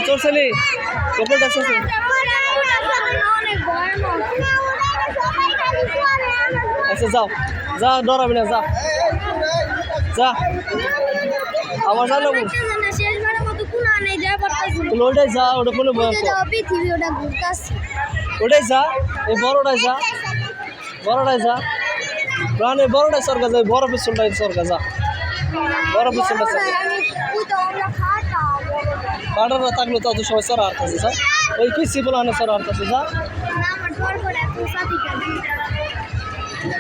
চলছে কপলটা চলছে আচ্ছা যাও যা ডরাবি না যা যা আমার জানাবো ওটাই যা ওটা কোনো ওটাই যা এই বড়টাই যা প্রাণে বড়টাই সরকার যায় বড় পিছনটাই সরকার যা বড় পিছনটা সরকার পাড়ারা থাকলে তো অত সময় সরা হারতেছে স্যার ওই পিসি বলে আনে সরা হারতেছে যা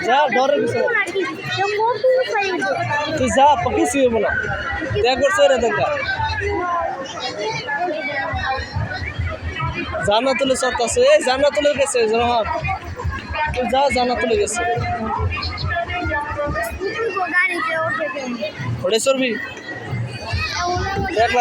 যা ডরের পিছনে তুই যা কিছু হইব না একবার সরে দেখা জানা তুলে সরতেছে এই জানা তুলে গেছে জনহার তুই যা জানা তুলে গেছে ওটাই সরবি দেখলা